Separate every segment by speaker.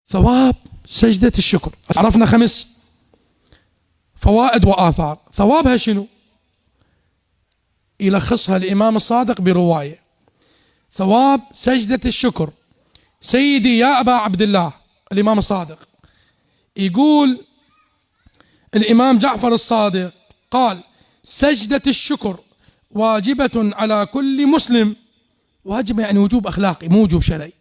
Speaker 1: ثواب سجدة الشكر. عرفنا 5 فوائد وآثار. ثوابها شنو؟ يلخصها الإمام الصادق برواية: ثواب سجدة الشكر. سيدي يا أبا عبد الله الإمام الصادق يقول الإمام جعفر الصادق قال: سجدة الشكر واجبة على كل مسلم. واجبة يعني وجوب أخلاقي مو وجوب شرعي.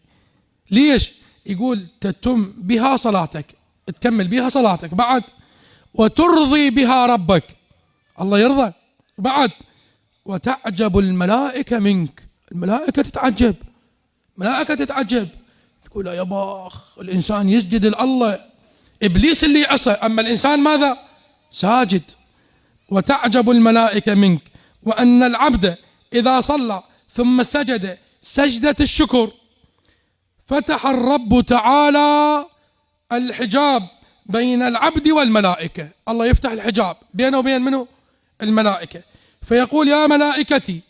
Speaker 1: ليش؟ يقول تتم بها صلاتك، تكمل بها صلاتك بعد، وترضي بها ربك، الله يرضى بعد، وتعجب الملائكة منك، الملائكة تتعجب، ملائكة تتعجب، تقول يا باخ الإنسان يسجد لله، إبليس اللي عصى، أما الإنسان ماذا؟ ساجد. وتعجب الملائكة منك، وأن العبد إذا صلى ثم سجد سجدة الشكر فتح الرب تعالى الحجاب بين العبد والملائكة، الله يفتح الحجاب بينه وبين منه؟ الملائكة. فيقول يا ملائكتي،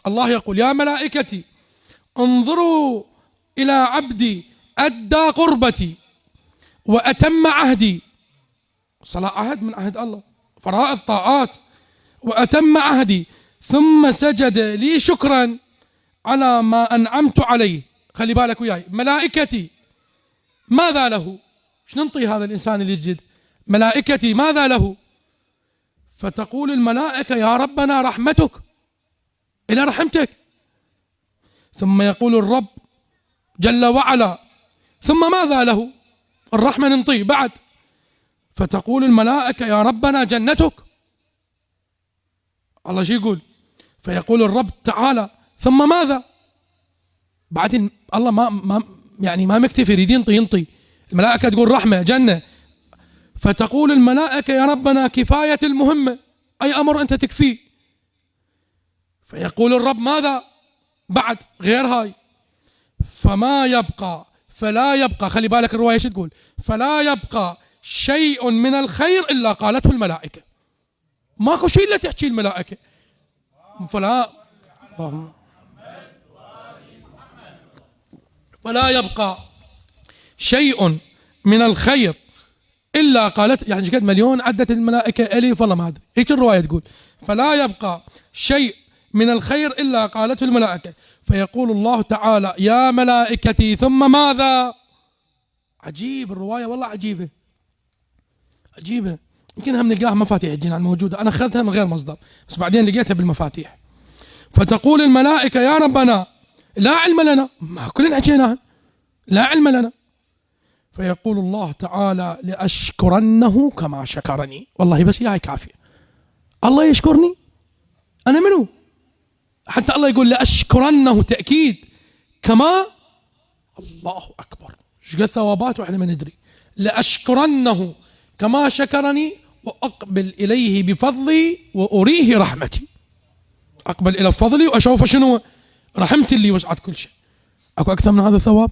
Speaker 1: الله يقول يا ملائكتي انظروا إلى عبدي أدى قربتي وأتم عهدي، صلاة عهد من عهد الله، فرائض طاعات، وأتم عهدي، ثم سجد لي شكرا على ما أنعمت عليه. خلي بالك وياي، ملائكتي ماذا له؟ شو ننطي هذا الإنسان اللي يسجد؟ ملائكتي ماذا له؟ فتقول الملائكة يا ربنا رحمتك، إلى رحمتك. ثم يقول الرب جل وعلا ثم ماذا له؟ الرحمة ننطيه بعد. فتقول الملائكة يا ربنا جنتك، الله شو يقول؟ فيقول الرب تعالى ثم ماذا؟ بعدين الله ما مكتفي، يريد ينطي. الملائكة تقول رحمة جنة، فتقول الملائكة يا ربنا كفاية المهمة، أي أمر أنت تكفيه. فيقول الرب ماذا بعد غير هاي؟ فما يبقى، فلا يبقى، خلي بالك الرواية شو تقول؟ فلا يبقى شيء من الخير إلا قالته الملائكة، ماكو شيء إلا تحكي الملائكة. فلا يبقى شيء من الخير إلا قالت، يعني قد مليون عدت الملائكة ألف والله ما أدري، هيك الرواية تقول فلا يبقى شيء من الخير إلا قالته الملائكة. فيقول الله تعالى يا ملائكتي ثم ماذا؟ عجيب الرواية والله، عجيبة عجيبة، يمكنها بنلقاها مفاتيح الجنان موجودة، أنا أخذتها من غير مصدر بس بعدين لقيتها بالمفاتيح. فتقول الملائكة يا ربنا لا علم لنا، ما كلنا حكيناها، لا علم لنا. فيقول الله تعالى لأشكرنه كما شكرني، والله بس هي كافية، الله يشكرني أنا منه؟ حتى الله يقول لأشكرنه تأكيد، كما، الله أكبر، ايش قد ثوابات واحنا ما ندري. لأشكرنه كما شكرني وأقبل إليه بفضلي وأريه رحمتي، أقبل إلى فضلي وأشوف شنو؟ رحمتي اللي وسعت كل شيء. أكو أكثر من هذا الثواب؟